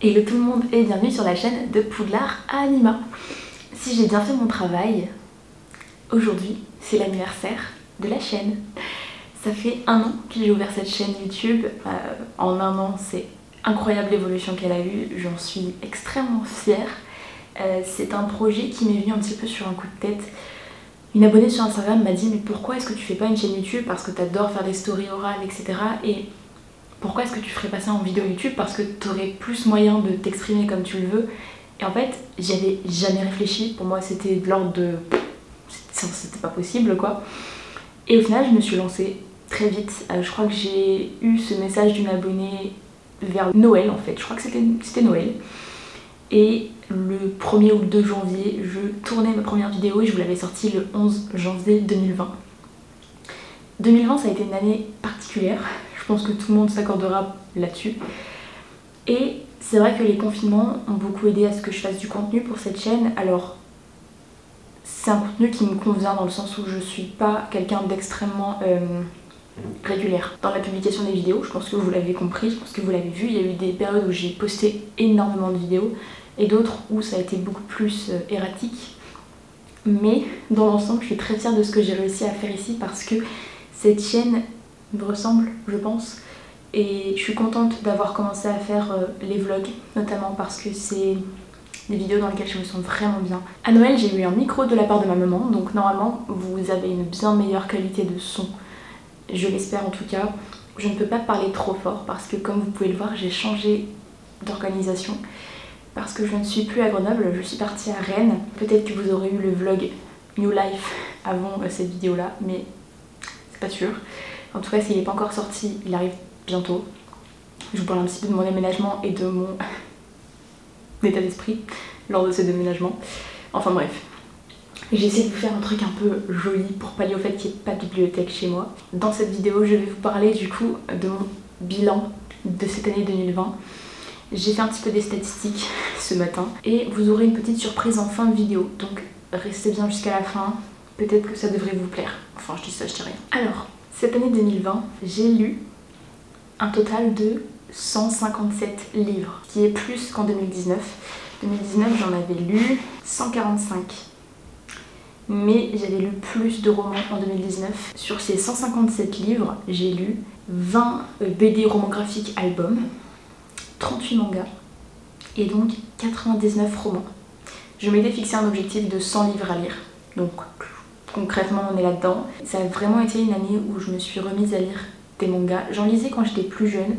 Hello tout le monde et bienvenue sur la chaîne de Poudlard Anima. Si j'ai bien fait mon travail, aujourd'hui c'est l'anniversaire de la chaîne. Ça fait 1 an que j'ai ouvert cette chaîne YouTube. En 1 an, c'est incroyable l'évolution qu'elle a eue, j'en suis extrêmement fière. C'est un projet qui m'est venu un petit peu sur un coup de tête. Une abonnée sur Instagram m'a dit mais pourquoi est-ce que tu fais pas une chaîne YouTube parce que t'adores faire des stories orales, etc. Et pourquoi est-ce que tu ferais pas ça en vidéo YouTube parce que t'aurais plus moyen de t'exprimer comme tu le veux. Et en fait, j'y avais jamais réfléchi. Pour moi, c'était de l'ordre de... c'était pas possible quoi. Et au final, je me suis lancée très vite. Je crois que j'ai eu ce message d'une abonnée vers Noël en fait. Je crois que c'était Noël. Et le 1er ou le 2 janvier, je tournais ma première vidéo et je vous l'avais sortie le 11 janvier 2020. 2020, ça a été une année particulière. Je pense que tout le monde s'accordera là-dessus. Et c'est vrai que les confinements ont beaucoup aidé à ce que je fasse du contenu pour cette chaîne. Alors, c'est un contenu qui me convient dans le sens où je suis pas quelqu'un d'extrêmement régulière dans la publication des vidéos. Je pense que vous l'avez compris, je pense que vous l'avez vu. Il y a eu des périodes où j'ai posté énormément de vidéos et d'autres où ça a été beaucoup plus erratique. Mais dans l'ensemble, je suis très fière de ce que j'ai réussi à faire ici parce que cette chaîne me ressemble, je pense. Et je suis contente d'avoir commencé à faire les vlogs, notamment parce que c'est des vidéos dans lesquelles je me sens vraiment bien. À Noël, j'ai eu un micro de la part de ma maman, donc normalement vous avez une bien meilleure qualité de son. Je l'espère en tout cas. Je ne peux pas parler trop fort parce que comme vous pouvez le voir, j'ai changé d'organisation. Parce que je ne suis plus à Grenoble, je suis partie à Rennes. Peut-être que vous aurez eu le vlog New Life avant cette vidéo là, mais c'est pas sûr. En tout cas, s'il n'est pas encore sorti, il arrive bientôt. Je vous parle un petit peu de mon déménagement et de mon état d'esprit lors de ce déménagement. Enfin bref. J'ai essayé de vous faire un truc un peu joli pour pallier au fait qu'il n'y ait pas de bibliothèque chez moi. Dans cette vidéo, je vais vous parler du coup de mon bilan de cette année 2020. J'ai fait un petit peu des statistiques ce matin et vous aurez une petite surprise en fin de vidéo. Donc restez bien jusqu'à la fin, peut-être que ça devrait vous plaire. Enfin je dis ça, je dis rien. Alors, cette année 2020, j'ai lu un total de 157 livres, ce qui est plus qu'en 2019. 2019, j'en avais lu 145. Mais j'avais lu plus de romans en 2019. Sur ces 157 livres, j'ai lu 20 BD romans graphiques albums, 38 mangas et donc 99 romans. Je m'étais fixé un objectif de 100 livres à lire. Donc concrètement, on est là-dedans. Ça a vraiment été une année où je me suis remise à lire des mangas. J'en lisais quand j'étais plus jeune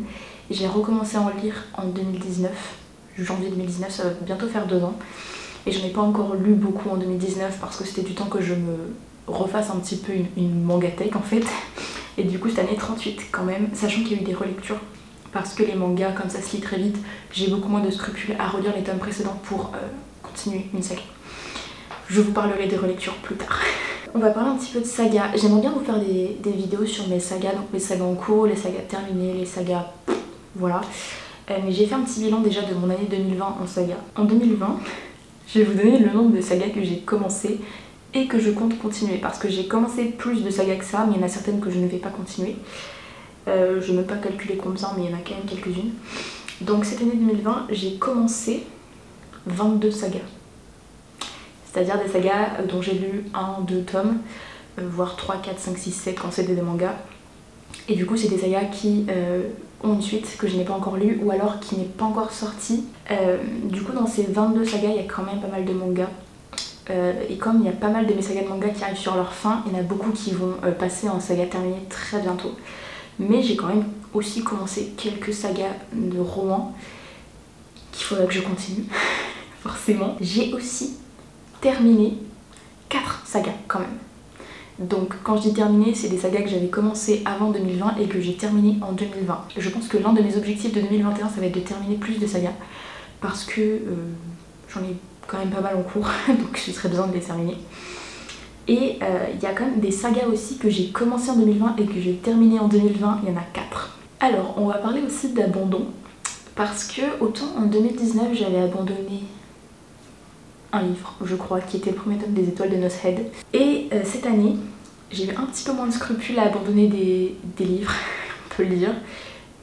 et j'ai recommencé à en lire en 2019. Janvier 2019, ça va bientôt faire 2 ans. Et je n'ai pas encore lu beaucoup en 2019 parce que c'était du temps que je me refasse un petit peu une mangatech en fait. Et du coup cette année 38 quand même, sachant qu'il y a eu des relectures. Parce que les mangas, comme ça se lit très vite, j'ai beaucoup moins de scrupules à relire les tomes précédents pour continuer une saga. Je vous parlerai des relectures plus tard. On va parler un petit peu de saga. J'aimerais bien vous faire des vidéos sur mes sagas, donc mes sagas en cours, les sagas terminées, les sagas... voilà. Mais j'ai fait un petit bilan déjà de mon année 2020 en saga. En 2020, je vais vous donner le nombre de sagas que j'ai commencé et que je compte continuer. Parce que j'ai commencé plus de sagas que ça, mais il y en a certaines que je ne vais pas continuer. Je n'ai pas calculé combien, mais il y en a quand même quelques-unes. Donc cette année 2020, j'ai commencé 22 sagas. C'est-à-dire des sagas dont j'ai lu 1, 2 tomes, voire 3, 4, 5, 6, 7 quand c'était des mangas. Et du coup c'est des sagas qui ont une suite que je n'ai pas encore lue ou alors qui n'est pas encore sortie. Du coup dans ces 22 sagas il y a quand même pas mal de mangas. Et comme il y a pas mal de mes sagas de mangas qui arrivent sur leur fin, il y en a beaucoup qui vont passer en saga terminée très bientôt. Mais j'ai quand même aussi commencé quelques sagas de romans qu'il faudra que je continue, forcément. J'ai aussi terminé 4 sagas quand même. Donc quand je dis terminé, c'est des sagas que j'avais commencé avant 2020 et que j'ai terminé en 2020. Je pense que l'un de mes objectifs de 2021, ça va être de terminer plus de sagas parce que j'en ai quand même pas mal en cours, donc je serais besoin de les terminer. Et il y a quand même des sagas aussi que j'ai commencé en 2020 et que j'ai terminé en 2020, il y en a 4. Alors on va parler aussi d'abandon, parce que autant en 2019 j'avais abandonné un livre, je crois, qui était le premier tome des Étoiles de Noces Head. Et cette année, j'ai eu un petit peu moins de scrupules à abandonner des livres, on peut le dire.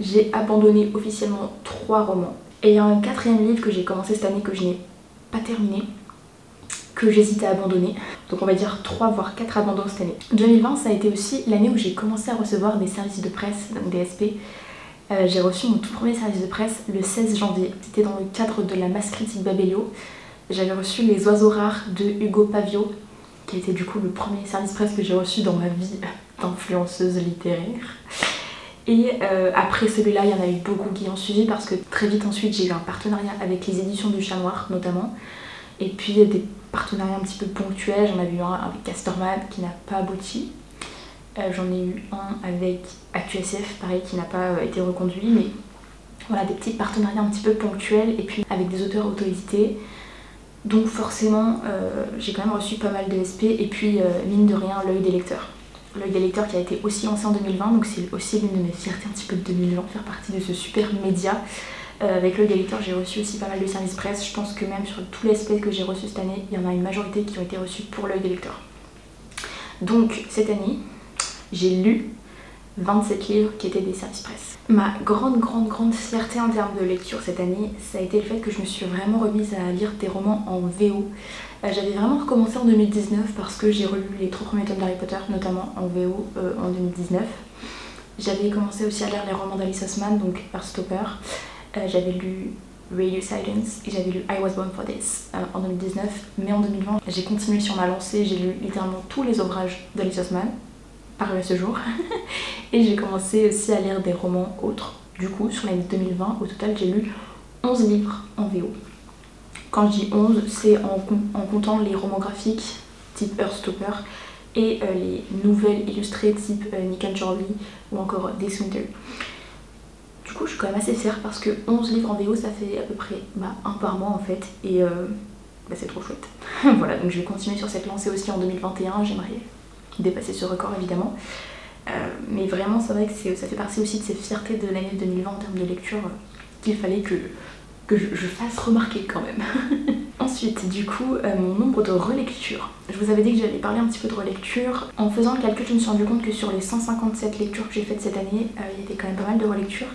J'ai abandonné officiellement 3 romans Et un quatrième livre que j'ai commencé cette année que je n'ai pas terminé, que j'hésite à abandonner. Donc on va dire 3 voire 4 abandons cette année. 2020 ça a été aussi l'année où j'ai commencé à recevoir des services de presse, donc des SP. J'ai reçu mon tout premier service de presse le 16 janvier. C'était dans le cadre de la masse critique Babelio. J'avais reçu Les Oiseaux Rares de Hugo Pavio, qui a été du coup le premier service presse que j'ai reçu dans ma vie d'influenceuse littéraire. Et après celui-là, il y en a eu beaucoup qui ont suivi parce que très vite ensuite j'ai eu un partenariat avec les éditions du Chat Noir notamment. Et puis des partenariats un petit peu ponctuels, j'en avais eu un avec Casterman qui n'a pas abouti. J'en ai eu un avec ActuSF, pareil, qui n'a pas été reconduit, mais voilà, des petits partenariats un petit peu ponctuels et puis avec des auteurs auto-édités. Donc forcément, j'ai quand même reçu pas mal de SP et puis mine de rien, l'œil des lecteurs. L'œil des lecteurs qui a été aussi lancé en 2020, donc c'est aussi l'une de mes fiertés un petit peu de 2020, faire partie de ce super média. Avec l'œil des lecteurs, j'ai reçu aussi pas mal de services presse. Je pense que même sur tous les SP que j'ai reçus cette année, il y en a une majorité qui ont été reçus pour l'œil des lecteurs. Donc cette année, j'ai lu 27 livres qui étaient des services presse. Ma grande fierté en termes de lecture cette année, ça a été le fait que je me suis vraiment remise à lire des romans en VO. J'avais vraiment recommencé en 2019 parce que j'ai relu les 3 premiers tomes d'Harry Potter, notamment en VO en 2019. J'avais commencé aussi à lire les romans d'Alice Oseman, donc Heartstopper. J'avais lu Radio Silence et j'avais lu I Was Born for This en 2019. Mais en 2020, j'ai continué sur ma lancée, j'ai lu littéralement tous les ouvrages d'Alice Oseman, paru à ce jour. Et j'ai commencé aussi à lire des romans autres. Du coup, sur l'année 2020, au total, j'ai lu 11 livres en VO. Quand je dis 11, c'est en comptant les romans graphiques type Heartstopper et les nouvelles illustrées type Nick and Charlie ou encore This Winter. Du coup, je suis quand même assez fière parce que 11 livres en VO, ça fait à peu près un par mois en fait. Et c'est trop chouette. Voilà, donc je vais continuer sur cette lancée aussi en 2021. J'aimerais dépasser ce record évidemment. Mais vraiment, c'est vrai que ça fait partie aussi de ces fiertés de l'année 2020 en termes de lecture qu'il fallait que je fasse remarquer quand même. Ensuite, du coup, mon nombre de relectures. Je vous avais dit que j'allais parler un petit peu de relecture. En faisant le calcul, je me suis rendu compte que sur les 157 lectures que j'ai faites cette année, il y avait quand même pas mal de relectures.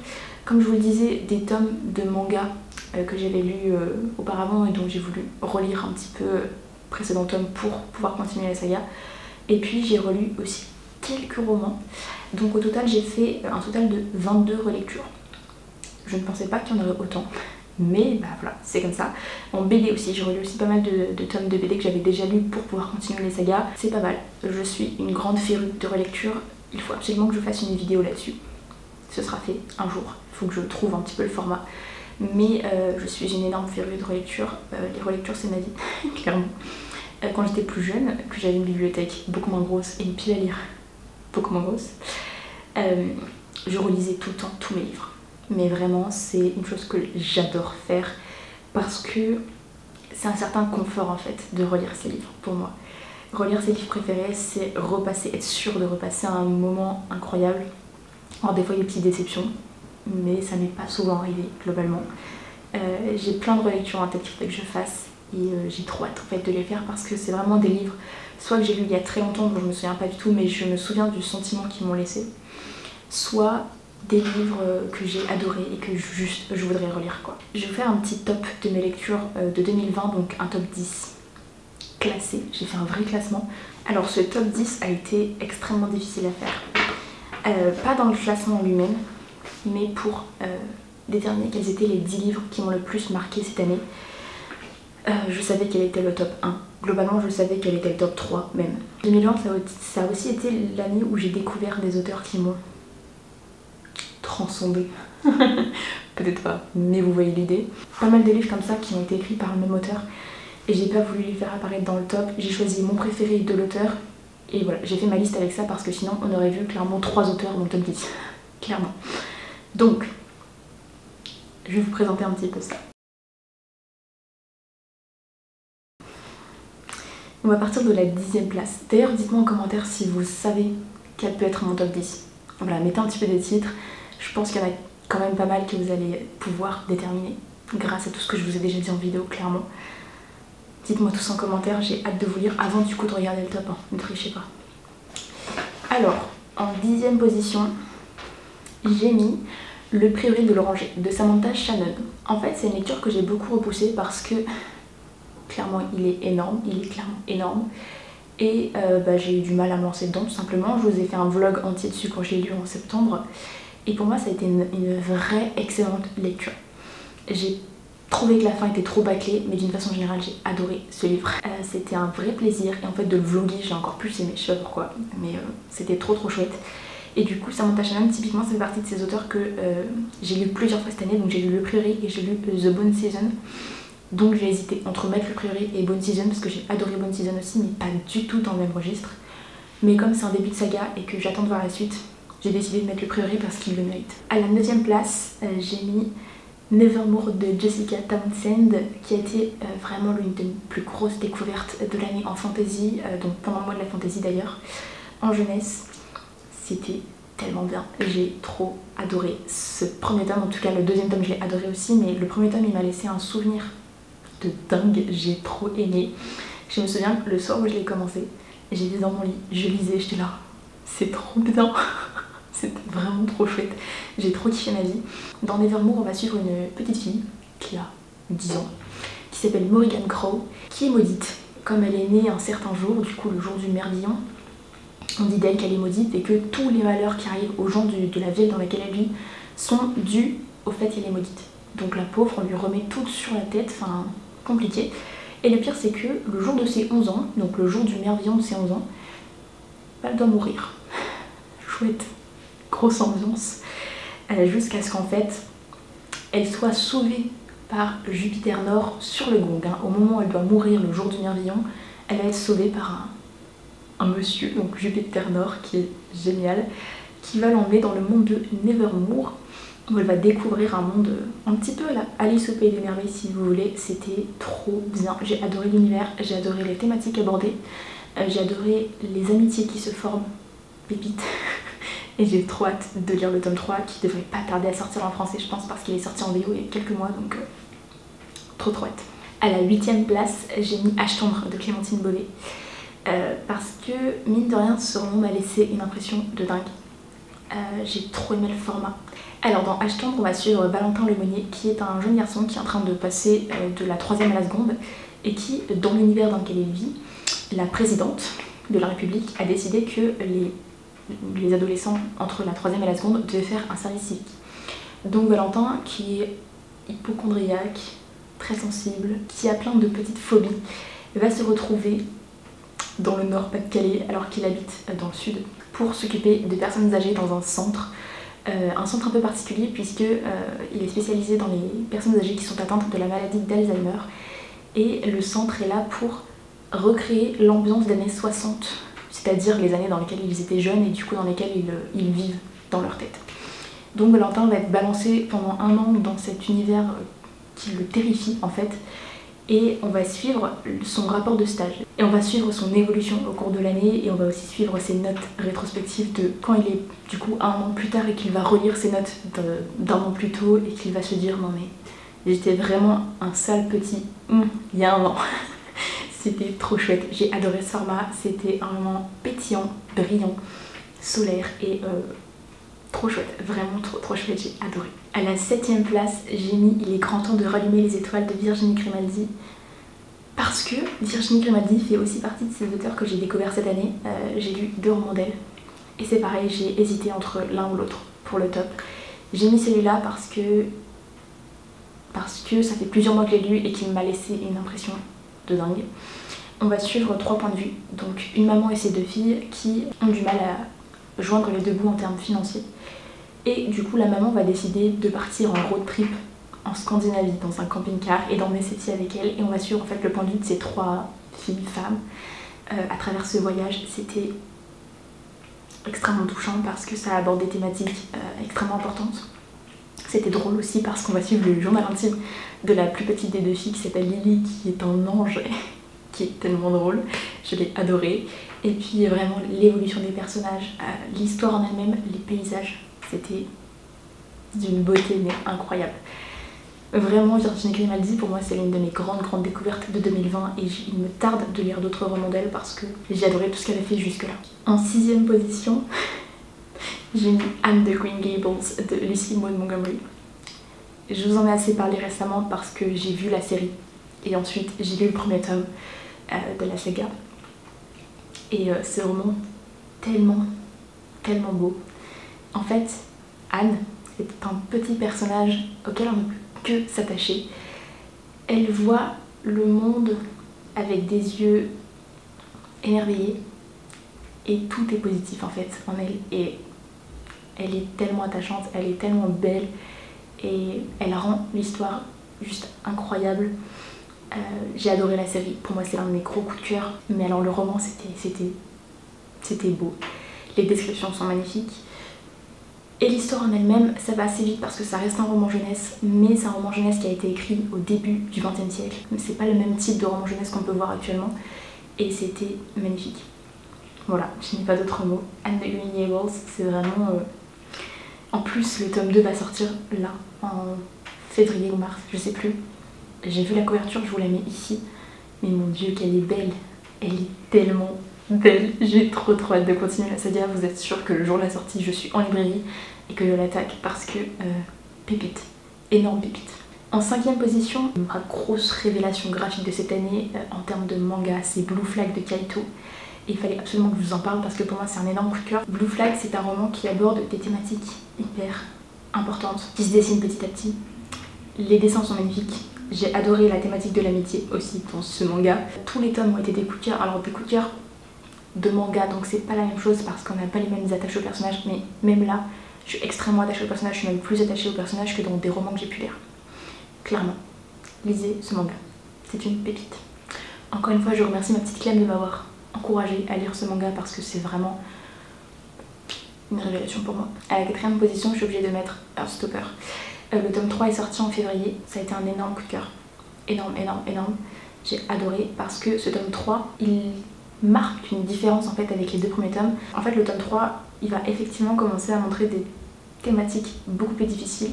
Comme je vous le disais, des tomes de manga que j'avais lus auparavant et donc j'ai voulu relire un petit peu précédents tomes pour pouvoir continuer la saga. Et puis j'ai relu aussi quelques romans. Donc au total, j'ai fait un total de 22 relectures. Je ne pensais pas qu'il y en aurait autant. Mais voilà, c'est comme ça. En BD aussi, j'ai relu aussi pas mal de tomes de BD que j'avais déjà lus pour pouvoir continuer les sagas. C'est pas mal. Je suis une grande férue de relecture. Il faut absolument que je fasse une vidéo là-dessus. Ce sera fait un jour. Il faut que je trouve un petit peu le format. Mais je suis une énorme férue de relecture. Les relectures, c'est ma vie, clairement. Quand j'étais plus jeune, que j'avais une bibliothèque beaucoup moins grosse et une pile à lire beaucoup moins grosse, je relisais tout le temps tous mes livres. Mais vraiment, c'est une chose que j'adore faire parce que c'est un certain confort en fait de relire ces livres pour moi. Relire ses livres préférés, c'est repasser, être sûr de repasser un moment incroyable. Alors des fois il y a des petites déceptions, mais ça m'est pas souvent arrivé globalement. J'ai plein de relectures en tête qu'il faudrait que je fasse et j'ai trop hâte en fait de les faire parce que c'est vraiment des livres soit que j'ai lu il y a très longtemps dont je me souviens pas du tout mais je me souviens du sentiment qu'ils m'ont laissé, soit des livres que j'ai adorés et que juste je voudrais relire quoi. Je vais vous faire un petit top de mes lectures de 2020, donc un top 10 classé, j'ai fait un vrai classement. Alors ce top 10 a été extrêmement difficile à faire, pas dans le classement en lui-même, mais pour déterminer quels étaient les 10 livres qui m'ont le plus marqué cette année. Je savais quel était le top 1, globalement je savais quel était le top 3 même. 2020 ça a aussi été l'année où j'ai découvert des auteurs qui m'ont transcendé. Peut-être pas, mais vous voyez l'idée. Pas mal de livres comme ça qui ont été écrits par le même auteur et j'ai pas voulu les faire apparaître dans le top. J'ai choisi mon préféré de l'auteur et voilà, j'ai fait ma liste avec ça parce que sinon on aurait vu clairement 3 auteurs dans le top 10. Clairement. Donc, je vais vous présenter un petit peu ça. On va partir de la 10e place. D'ailleurs, dites-moi en commentaire si vous savez quel peut être mon top 10. Voilà, mettez un petit peu des titres. Je pense qu'il y en a quand même pas mal que vous allez pouvoir déterminer grâce à tout ce que je vous ai déjà dit en vidéo, clairement. Dites-moi tous en commentaire, j'ai hâte de vous lire avant du coup de regarder le top 1, ne trichez pas. Alors, en 10e position, j'ai mis Le Prieuré de l'Oranger de Samantha Shannon. En fait, c'est une lecture que j'ai beaucoup repoussée parce que clairement il est énorme, et j'ai eu du mal à me lancer dedans tout simplement. Je vous ai fait un vlog entier dessus quand je l'ai lu en septembre et pour moi ça a été une vraie excellente lecture. J'ai trouvé que la fin était trop bâclée, mais d'une façon générale j'ai adoré ce livre. C'était un vrai plaisir et en fait de le vlogger j'ai encore plus aimé, je sais pas pourquoi, mais c'était trop chouette. Et du coup Samantha Shannon typiquement ça fait partie de ces auteurs que j'ai lu plusieurs fois cette année, donc j'ai lu Le Prieuré et j'ai lu The Bone Season. Donc j'ai hésité entre mettre Le Prieuré et Bone Season parce que j'ai adoré Bone Season aussi, mais pas du tout dans le même registre. Mais comme c'est un début de saga et que j'attends de voir la suite, j'ai décidé de mettre Le Prieuré parce qu'il le mérite. À la 9ème place, j'ai mis Nevermore de Jessica Townsend, qui a été vraiment l'une des plus grosses découvertes de l'année en fantasy, donc pendant le mois de la fantasy d'ailleurs, en jeunesse. C'était tellement bien, j'ai trop adoré ce premier tome, en tout cas le deuxième tome je l'ai adoré aussi, mais le premier tome il m'a laissé un souvenir de dingue, j'ai trop aimé. Je me souviens le soir où je l'ai commencé, j'étais dans mon lit, je lisais, j'étais là, c'est trop bien, c'était vraiment trop chouette, j'ai trop kiffé ma vie. Dans Nevermore on va suivre une petite fille qui a 10 ans, qui s'appelle Morrigan Crow, qui est maudite. Comme elle est née un certain jour, du coup le jour du mervillon, on dit d'elle qu'elle est maudite et que tous les malheurs qui arrivent aux gens de la ville dans laquelle elle vit sont dus au fait qu'elle est maudite. Donc la pauvre, on lui remet tout sur la tête, enfin compliqué. Et le pire c'est que le jour de ses 11 ans, donc le jour du mervillon de ses 11 ans, elle doit mourir. Chouette, grosse ambiance. Jusqu'à ce qu'en fait, elle soit sauvée par Jupiter Nord sur le gong. Au moment où elle doit mourir le jour du mervillon, elle va être sauvée par un monsieur, donc Jupiter Nord, qui est génial, qui va l'emmener dans le monde de Nevermore, où elle va découvrir un monde un petit peu là, Alice au Pays des Merveilles si vous voulez. C'était trop bien, j'ai adoré l'univers, j'ai adoré les thématiques abordées, j'ai adoré les amitiés qui se forment, pépite, et j'ai trop hâte de lire le tome 3 qui devrait pas tarder à sortir en français je pense, parce qu'il est sorti en VO il y a quelques mois, donc trop hâte. À la 8ème place, j'ai mis Âge tendre de Clémentine Bonnet. Parce que mine de rien ce roman m'a laissé une impression de dingue. J'ai trop aimé le format. Alors dans Âge tendre on va suivre Valentin Lemonnier, qui est un jeune garçon qui est en train de passer de la 3ème à la seconde et qui, dans l'univers dans lequel il vit, la présidente de la République a décidé que les adolescents entre la 3ème et la seconde devaient faire un service civique. Donc Valentin, qui est hypocondriaque, très sensible, qui a plein de petites phobies, va se retrouver dans le Nord-Pas-de-Calais alors qu'il habite dans le sud pour s'occuper des personnes âgées dans un centre un peu particulier puisque il est spécialisé dans les personnes âgées qui sont atteintes de la maladie d'Alzheimer, et le centre est là pour recréer l'ambiance des années 60, c'est-à-dire les années dans lesquelles ils étaient jeunes et du coup dans lesquelles ils vivent dans leur tête. Donc Valentin va être balancé pendant un an dans cet univers qui le terrifie en fait, et on va suivre son rapport de stage et on va suivre son évolution au cours de l'année, et on va aussi suivre ses notes rétrospectives de quand il est du coup un an plus tard et qu'il va relire ses notes d'un an plus tôt et qu'il va se dire non mais j'étais vraiment un sale petit il y a un an. C'était trop chouette, j'ai adoré ce format, c'était un moment pétillant, brillant, solaire et trop chouette, vraiment trop chouette, j'ai adoré. À la 7ème place, j'ai mis Il est grand temps de rallumer les étoiles de Virginie Grimaldi, parce que Virginie Grimaldi fait aussi partie de ces auteurs que j'ai découvert cette année. J'ai lu 2 romans d'elle et c'est pareil, j'ai hésité entre l'un ou l'autre pour le top. J'ai mis celui-là parce que ça fait plusieurs mois que je l'ai lu et qu'il m'a laissé une impression de dingue. On va suivre 3 points de vue, donc une maman et ses 2 filles qui ont du mal à joindre les 2 bouts en termes financiers. Et du coup la maman va décider de partir en road trip en Scandinavie dans un camping-car et d'emmener ses filles avec elle, et on va suivre en fait le point de vue de ces 3 filles, femmes à travers ce voyage. C'était extrêmement touchant parce que ça aborde des thématiques extrêmement importantes. C'était drôle aussi parce qu'on va suivre le journal intime de la plus petite des 2 filles qui s'appelle Lily, qui est un ange qui est tellement drôle, je l'ai adoré. Et puis vraiment l'évolution des personnages, l'histoire en elle-même, les paysages, c'était d'une beauté mais incroyable. Vraiment Virginie Grimaldi pour moi c'est l'une de mes grandes découvertes de 2020, et il me tarde de lire d'autres romans d'elle parce que j'ai adoré tout ce qu'elle a fait jusque là. En 6ème position, j'ai mis Anne de Green Gables de Lucy Maud Montgomery. Je vous en ai assez parlé récemment parce que j'ai vu la série et ensuite j'ai lu le premier tome de la saga. Et c'est vraiment tellement beau. En fait, Anne est un petit personnage auquel on ne peut que s'attacher. Elle voit le monde avec des yeux émerveillés et tout est positif en fait en elle. Et elle est tellement attachante, elle est tellement belle et elle rend l'histoire juste incroyable. J'ai adoré la série, pour moi c'est l'un de mes gros coups de cœur. Mais alors le roman c'était beau. Les descriptions sont magnifiques. Et l'histoire en elle-même, ça va assez vite parce que ça reste un roman jeunesse, mais c'est un roman jeunesse qui a été écrit au début du XXe siècle. C'est pas le même type de roman jeunesse qu'on peut voir actuellement. Et c'était magnifique. Voilà, je n'ai pas d'autres mots. Anne de Green Gables, c'est vraiment... En plus, le tome 2 va sortir là, en février ou mars, je sais plus. J'ai vu la couverture, je vous la mets ici. Mais mon dieu, qu'elle est belle. Elle est tellement belle. J'ai trop hâte de continuer la saga. Vous êtes sûr que le jour de la sortie, je suis en librairie et que je l'attaque parce que pépite. Énorme pépite. En 5ème position, ma grosse révélation graphique de cette année en termes de manga, c'est Blue Flag de Kaito. Et il fallait absolument que je vous en parle parce que pour moi c'est un énorme coup de cœur. Blue Flag, c'est un roman qui aborde des thématiques hyper importantes, qui se dessinent petit à petit. Les dessins sont magnifiques. J'ai adoré la thématique de l'amitié aussi dans ce manga. Tous les tomes ont été des coups de cœur. Alors des coups de cœur de manga, donc c'est pas la même chose parce qu'on n'a pas les mêmes attaches au personnage, mais même là, je suis extrêmement attachée au personnage, je suis même plus attachée au personnage que dans des romans que j'ai pu lire. Clairement, lisez ce manga, c'est une pépite. Encore une fois, je remercie ma petite Clem de m'avoir encouragée à lire ce manga parce que c'est vraiment une révélation pour moi. À la 4ème position, je suis obligée de mettre Heartstopper. Le tome 3 est sorti en février, ça a été un énorme coup de cœur. Énorme. J'ai adoré parce que ce tome 3, il marque une différence en fait avec les deux premiers tomes. En fait, le tome 3, il va effectivement commencer à montrer des thématiques beaucoup plus difficiles.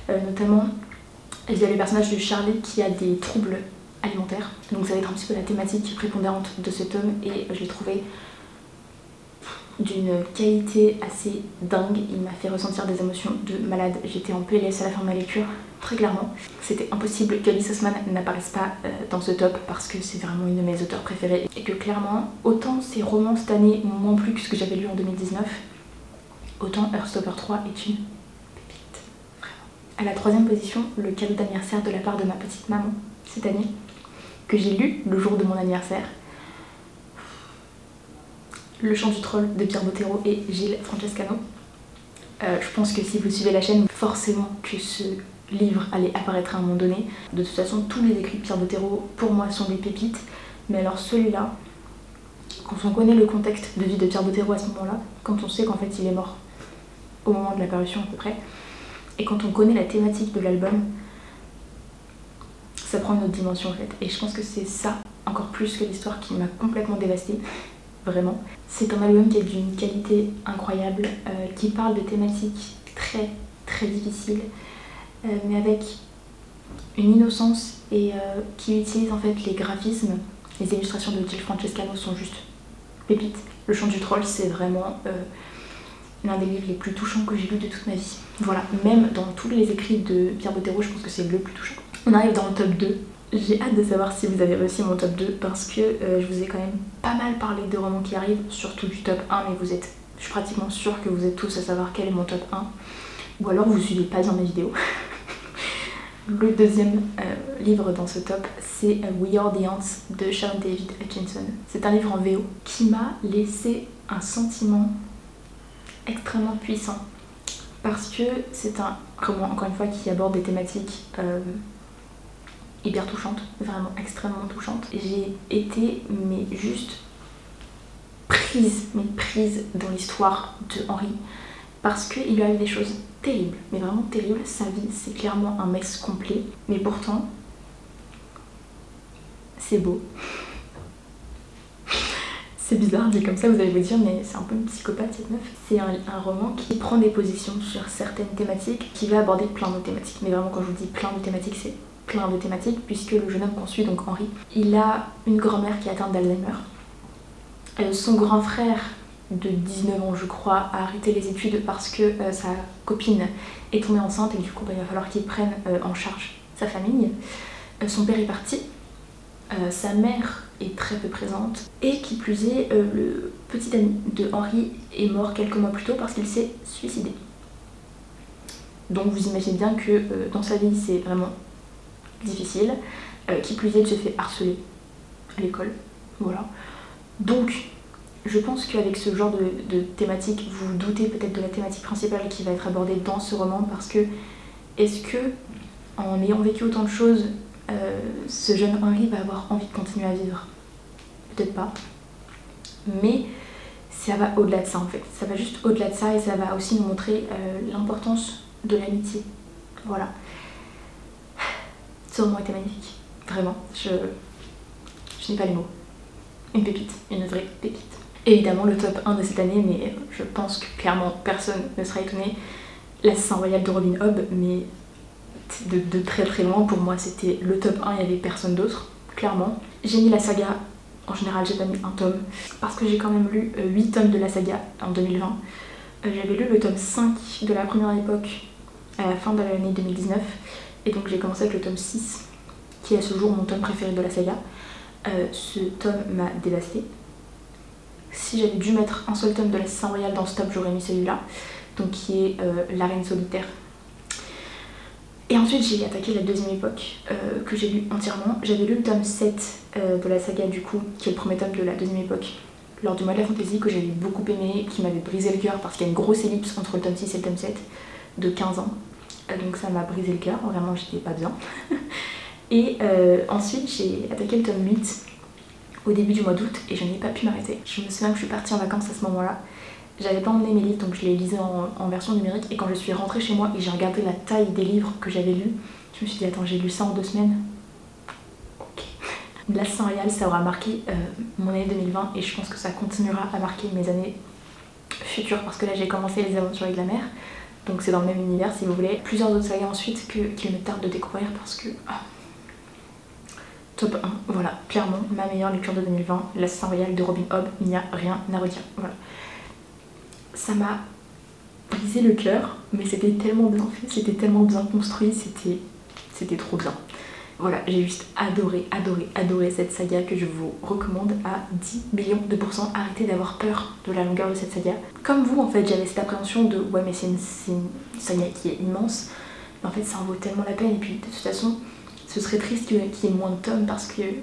Notamment, il y a le personnage de Charlie qui a des troubles alimentaires. Donc ça va être un petit peu la thématique prépondérante de ce tome et je l'ai trouvé d'une qualité assez dingue. Il m'a fait ressentir des émotions de malade. J'étais en PLS à la fin de ma lecture, très clairement. C'était impossible que Alice Oseman n'apparaisse pas dans ce top parce que c'est vraiment une de mes auteurs préférées. Et que clairement, autant ces romans cette année m'ont moins plu que ce que j'avais lu en 2019, autant Heartstopper 3 est une pépite. Vraiment. À la 3ème position, le cadeau d'anniversaire de la part de ma petite maman cette année, que j'ai lu le jour de mon anniversaire. Le chant du troll de Pierre Bottero et Gilles Francescano. Je pense que si vous suivez la chaîne, forcément que ce livre allait apparaître à un moment donné. De toute façon, tous les écrits de Pierre Bottero, pour moi, sont des pépites. Mais alors celui-là, quand on connaît le contexte de vie de Pierre Bottero à ce moment-là, quand on sait qu'en fait il est mort au moment de la parution à peu près, et quand on connaît la thématique de l'album, ça prend une autre dimension en fait. Et je pense que c'est ça, encore plus que l'histoire, qui m'a complètement dévastée. Vraiment. C'est un album qui est d'une qualité incroyable, qui parle de thématiques très difficiles, mais avec une innocence et qui utilise en fait les graphismes. Les illustrations de Gilles Francescano sont juste pépites. Le chant du troll, c'est vraiment l'un des livres les plus touchants que j'ai lu de toute ma vie. Voilà, même dans tous les écrits de Pierre Bottero, je pense que c'est le plus touchant. On arrive dans le top 2. J'ai hâte de savoir si vous avez réussi mon top 2 parce que je vous ai quand même pas mal parlé de romans qui arrivent, surtout du top 1, mais je suis pratiquement sûre que vous êtes tous à savoir quel est mon top 1. Ou alors vous suivez pas bien mes vidéos. Le deuxième livre dans ce top, c'est We Are the Ants de Sean David Hutchinson. C'est un livre en VO qui m'a laissé un sentiment extrêmement puissant parce que c'est un roman, encore une fois, qui aborde des thématiques hyper touchante, vraiment extrêmement touchante. J'ai été juste prise dans l'histoire de Henry parce qu'il lui arrive des choses terribles, mais vraiment terribles. Sa vie, c'est clairement un mess complet, mais pourtant c'est beau. C'est bizarre dit comme ça, vous allez vous dire, mais c'est un peu une psychopathe cette meuf. C'est un roman qui prend des positions sur certaines thématiques, qui va aborder plein de thématiques. Mais vraiment, quand je vous dis plein de thématiques, c'est plein de thématiques, puisque le jeune homme qu'on suit, donc Henry, il a une grand-mère qui est atteinte d'Alzheimer. Son grand frère de 19 ans je crois a arrêté les études parce que sa copine est tombée enceinte et du coup il va falloir qu'il prenne en charge sa famille. Son père est parti, sa mère est très peu présente et qui plus est le petit ami de Henri est mort quelques mois plus tôt parce qu'il s'est suicidé. Donc vous imaginez bien que dans sa vie c'est vraiment difficile, qui plus est il se fait harceler à l'école, voilà. Donc je pense qu'avec ce genre de thématique, vous vous doutez peut-être de la thématique principale qui va être abordée dans ce roman, parce que est-ce que en ayant vécu autant de choses, ce jeune Henri va avoir envie de continuer à vivre? Peut-être pas, mais ça va au-delà de ça en fait, ça va juste au-delà de ça et ça va aussi nous montrer l'importance de l'amitié, voilà. Ce roman était magnifique, vraiment, je n'ai pas les mots. Une pépite, une vraie pépite. Évidemment le top 1 de cette année, mais je pense que clairement personne ne sera étonné, l'Assassin Royal de Robin Hobb, mais de très très loin pour moi c'était le top 1, il n'y avait personne d'autre, clairement. J'ai mis la saga, en général j'ai pas mis un tome, parce que j'ai quand même lu 8 tomes de la saga en 2020. J'avais lu le tome 5 de la première époque à la fin de l'année 2019, et donc j'ai commencé avec le tome 6, qui est à ce jour mon tome préféré de la saga. Ce tome m'a dévastée. Si j'avais dû mettre un seul tome de l'Assassin Royal dans ce top, j'aurais mis celui-là, donc qui est La Reine Solitaire. Et ensuite j'ai attaqué la deuxième époque que j'ai lu entièrement. J'avais lu le tome 7 de la saga du coup, qui est le premier tome de la deuxième époque, lors du mois de la fantasy, que j'avais beaucoup aimé, qui m'avait brisé le cœur parce qu'il y a une grosse ellipse entre le tome 6 et le tome 7 de 15 ans. Donc ça m'a brisé le cœur, vraiment j'étais pas bien. Et ensuite j'ai attaqué le tome 8 au début du mois d'août et je n'ai pas pu m'arrêter. Je me souviens que je suis partie en vacances à ce moment-là. J'avais pas emmené mes livres donc je les lisais en version numérique, et quand je suis rentrée chez moi et j'ai regardé la taille des livres que j'avais lus, je me suis dit attends, j'ai lu ça en 2 semaines. Ok. L'Assassin Royal, ça aura marqué mon année 2020 et je pense que ça continuera à marquer mes années futures parce que là j'ai commencé Les Aventuriers de la Mer, donc c'est dans le même univers si vous voulez. Plusieurs autres sagas ensuite qu'il me tarde de découvrir parce que... Top 1, voilà, clairement ma meilleure lecture de 2020, L'Assassin Royal de Robin Hobb, il n'y a rien à redire, voilà. Ça m'a brisé le cœur, mais c'était tellement bien fait, c'était tellement bien construit, c'était trop bien. Voilà, j'ai juste adoré, adoré, adoré cette saga que je vous recommande à 10 millions de pourcents. Arrêtez d'avoir peur de la longueur de cette saga. Comme vous en fait, j'avais cette appréhension de ouais mais c'est une saga qui est immense, mais en fait ça en vaut tellement la peine, et puis de toute façon ce serait triste qu'il y ait moins de tomes parce qu'il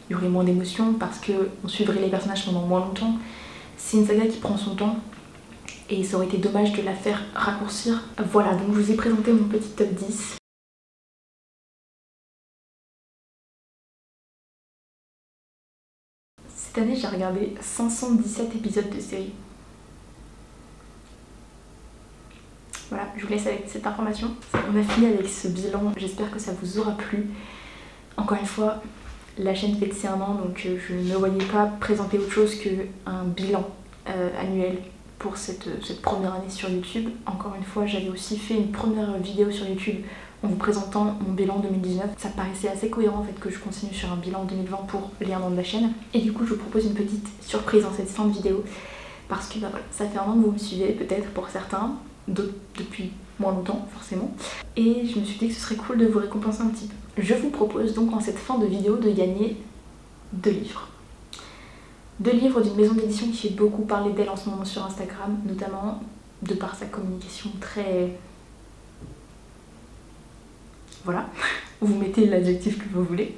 y aurait moins d'émotions, parce qu'on suivrait les personnages pendant moins longtemps. C'est une saga qui prend son temps et ça aurait été dommage de la faire raccourcir. Voilà, donc je vous ai présenté mon petit top 10. Cette année j'ai regardé 517 épisodes de série. Voilà, je vous laisse avec cette information. On a fini avec ce bilan, j'espère que ça vous aura plu. Encore une fois, la chaîne fête ses 1 an, donc je ne me voyais pas présenter autre chose qu'un bilan annuel pour cette première année sur YouTube. Encore une fois, j'avais aussi fait une première vidéo sur YouTube en vous présentant mon bilan 2019. Ça paraissait assez cohérent en fait que je continue sur un bilan 2020 pour les 1 an de la chaîne. Et du coup, je vous propose une petite surprise dans cette fin de vidéo. Parce que bah voilà, ça fait 1 an que vous me suivez peut-être pour certains, d'autres depuis moins longtemps forcément, et je me suis dit que ce serait cool de vous récompenser un petit peu. Je vous propose donc en cette fin de vidéo de gagner 2 livres. 2 livres d'une maison d'édition qui fait beaucoup parler d'elle en ce moment sur Instagram, notamment de par sa communication très... Voilà, vous mettez l'adjectif que vous voulez.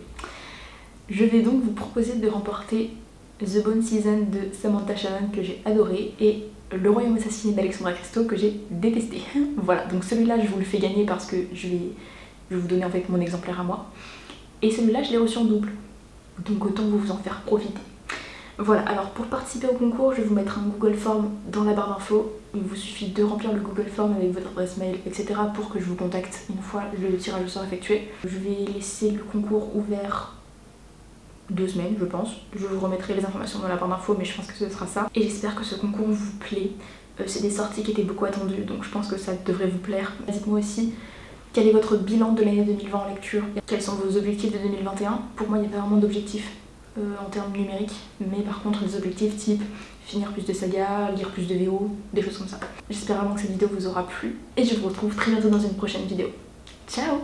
Je vais donc vous proposer de remporter The Bone Season de Samantha Shannon que j'ai adoré, et Le Royaume assassiné d'Alexandra Christo que j'ai détesté. Voilà, donc celui-là je vous le fais gagner parce que je vais vous donner en fait mon exemplaire à moi. Et celui-là je l'ai reçu en double, donc autant vous en faire profiter. Voilà, alors pour participer au concours, je vais vous mettre un Google Form dans la barre d'infos. Il vous suffit de remplir le Google Form avec votre adresse mail, etc. pour que je vous contacte une fois le tirage sera effectué. Je vais laisser le concours ouvert 2 semaines je pense. Je vous remettrai les informations dans la barre d'infos, mais je pense que ce sera ça. Et j'espère que ce concours vous plaît. C'est des sorties qui étaient beaucoup attendues, donc je pense que ça devrait vous plaire. Dites-moi aussi quel est votre bilan de l'année 2020 en lecture, quels sont vos objectifs de 2021. Pour moi il n'y a pas vraiment d'objectif en termes numériques, mais par contre des objectifs type finir plus de sagas, lire plus de VO, des choses comme ça. J'espère vraiment que cette vidéo vous aura plu et je vous retrouve très bientôt dans une prochaine vidéo. Ciao!